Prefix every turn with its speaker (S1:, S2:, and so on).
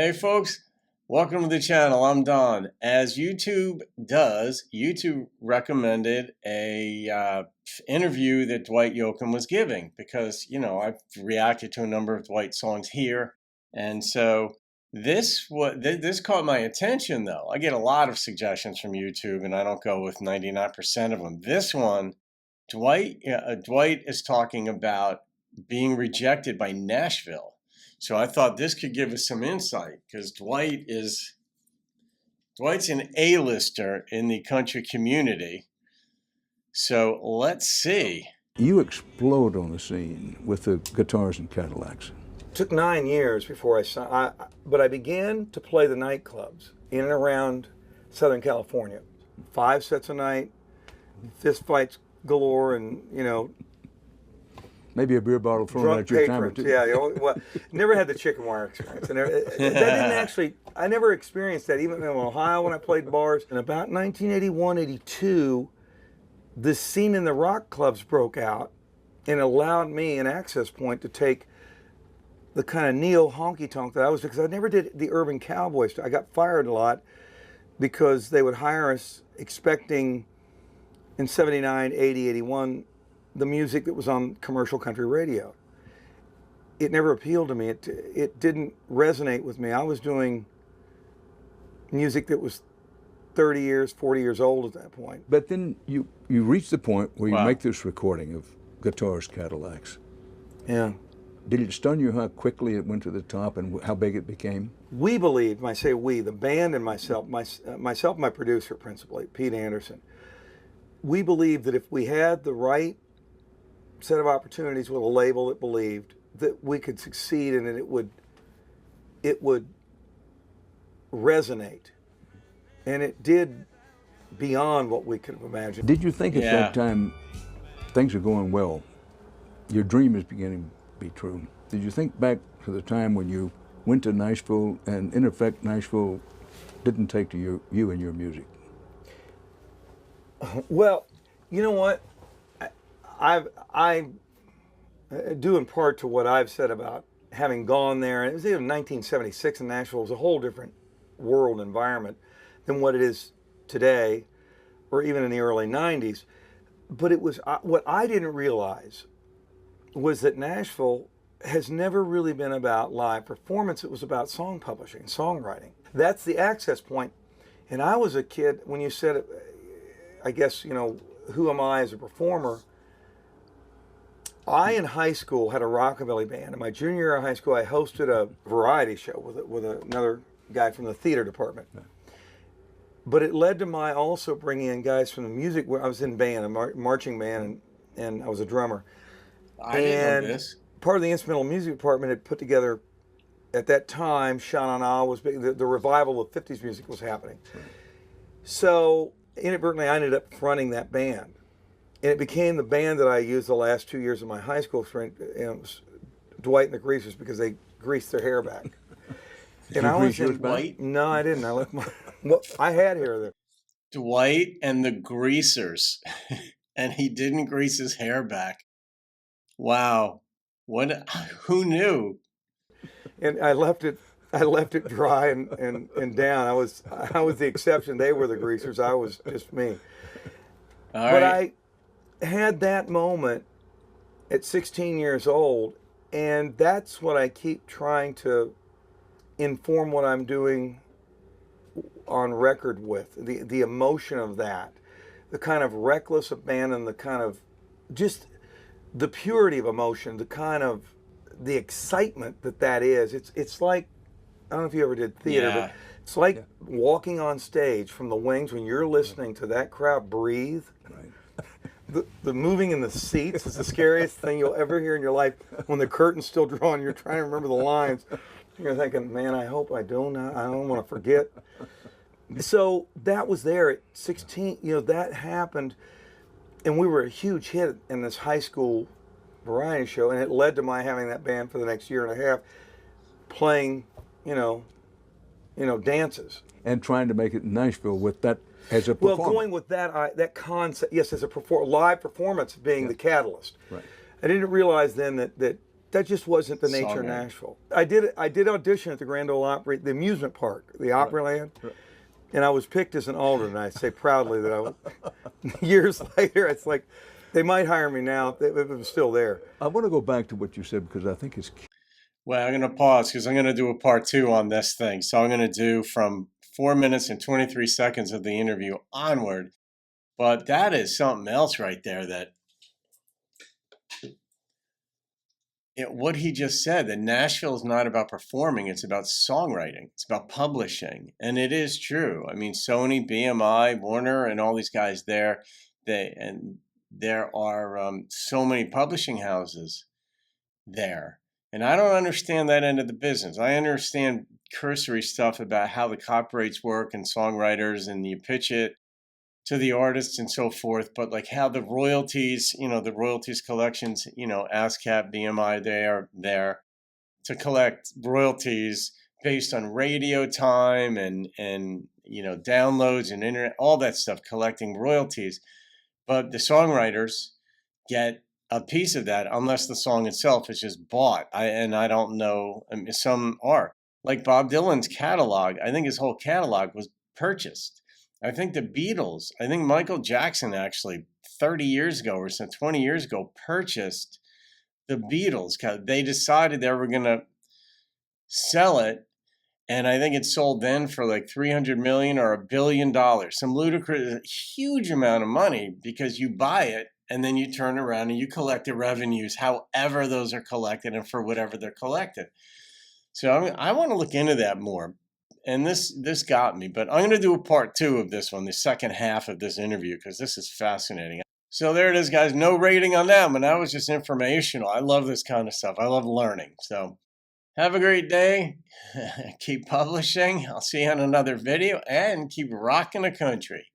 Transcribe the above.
S1: Hey folks, welcome to the channel. I'm Don. As YouTube does, YouTube recommended a interview that Dwight Yoakam was giving because, I've reacted to a number of Dwight songs here. And so this caught my attention though. I get a lot of suggestions from YouTube and I don't go with 99% of them. This one, Dwight is talking about being rejected by Nashville. So I thought this could give us some insight because Dwight's an A-lister in the country community. So let's see.
S2: You explode on the scene with the guitars and Cadillacs.
S3: It took 9 years before but I began to play the nightclubs in and around Southern California. 5 sets a night, fist fights galore, and
S2: maybe a beer bottle thrown at your time or two.
S3: Yeah, well, never had the chicken wire experience. I never experienced that, even in Ohio when I played bars. In about 1981, 82, the scene in the rock clubs broke out and allowed me an access point to take the kind of neo honky-tonk that I was, because I never did the urban cowboy stuff. I got fired a lot because they would hire us expecting in 79, 80, 81, the music that was on commercial country radio. It never appealed to me. It didn't resonate with me. I was doing music that was 30 years, 40 years old at that point.
S2: But then you reach the point where you
S1: Wow.
S2: make this recording of Guitars, Cadillacs.
S3: Yeah.
S2: Did it stun you how quickly it went to the top and how big it became?
S3: We believed, when I say we, the band and myself, my producer principally, Pete Anderson, we believed that if we had the right set of opportunities with a label that believed that we could succeed and that it would resonate. And it did beyond what we could have imagined.
S2: Did you think at that time things are going well, your dream is beginning to be true? Did you think back to the time when you went to Nashville and in effect Nashville didn't take to you and your music?
S3: Well, you know what? I do in part to what I've said about having gone there. It was even 1976 in Nashville. It was a whole different world environment than what it is today, or even in the early 90s. But it was what I didn't realize was that Nashville has never really been about live performance. It was about song publishing, songwriting. That's the access point. And I was a kid when you said it, I guess, who am I as a performer? I, in high school, had a rockabilly band. In my junior year of high school, I hosted a variety show with another guy from the theater department. But it led to my also bringing in guys from the music. I was in band, a marching band, and I was a drummer.
S1: I didn't know this.
S3: Part of the instrumental music department had put together, at that time, Sha Na Na was big. The revival of 50s music was happening. Right. So inadvertently, I ended up fronting that band. And it became the band that I used the last 2 years of my high school experience. It was Dwight and the Greasers, because they greased their hair back.
S2: And I was in
S1: Dwight?
S3: No, I didn't. I left my. Well, I had hair there.
S1: Dwight and the Greasers, and he didn't grease his hair back. Wow, who knew?
S3: And I left it dry and down. I was the exception. They were the Greasers. I was just me.
S1: All
S3: But
S1: right.
S3: I had that moment at 16 years old, and that's what I keep trying to inform what I'm doing on record with. The emotion of that, the kind of reckless abandon, the kind of just the purity of emotion, the kind of the excitement that is. It's like, I don't know if you ever did theater, but it's like walking on stage from the wings when you're listening to that crowd breathe.
S2: Right.
S3: The moving in the seats is the scariest thing you'll ever hear in your life. When the curtain's still drawn, you're trying to remember the lines. You're thinking, man, I hope I don't want to forget. So that was there at 16. That happened, and we were a huge hit in this high school variety show, and it led to my having that band for the next year and a half, playing, dances.
S2: And trying to make it in Nashville with that as a performer.
S3: Well, going with that concept, yes, as a live performance being the catalyst.
S2: Right.
S3: I didn't realize then that that just wasn't the nature of
S1: Songwriting.
S3: Nashville. I did audition at the Grand Ole Opry, the amusement park, the Opryland, and I was picked as an alternate. I say proudly that years later, it's like they might hire me now if it was still there.
S2: I want to go back to what you said because I think it's key.
S1: Well, I'm going to pause because I'm going to do a part 2 on this thing. So I'm going to do from 4 minutes and 23 seconds of the interview onward. But that is something else right there that what he just said, that Nashville is not about performing, it's about songwriting, it's about publishing. And it is true. I mean, Sony, BMI, Warner, and all these guys there, there are so many publishing houses there. And I don't understand that end of the business. I understand cursory stuff about how the copyrights work and songwriters, and you pitch it to the artists and so forth, but like how the royalties, the royalties collections, ASCAP, BMI, they are there to collect royalties based on radio time and downloads and internet, all that stuff, collecting royalties. But the songwriters get a piece of that unless the song itself is just bought. I don't know. I mean, some are. Like Bob Dylan's catalog, I think his whole catalog was purchased. I think the Beatles, I think Michael Jackson actually 30 years ago or so, 20 years ago, purchased the Beatles. They decided they were going to sell it. And I think it sold then for like 300 million or $1 billion, some ludicrous, huge amount of money, because you buy it and then you turn around and you collect the revenues, however those are collected and for whatever they're collected. So I want to look into that more. And this got me, but I'm going to do a part 2 of this one, the second half of this interview, because this is fascinating. So there it is, guys. No rating on that one. That was just informational. I love this kind of stuff. I love learning. So have a great day. Keep publishing. I'll see you on another video, and keep rocking the country.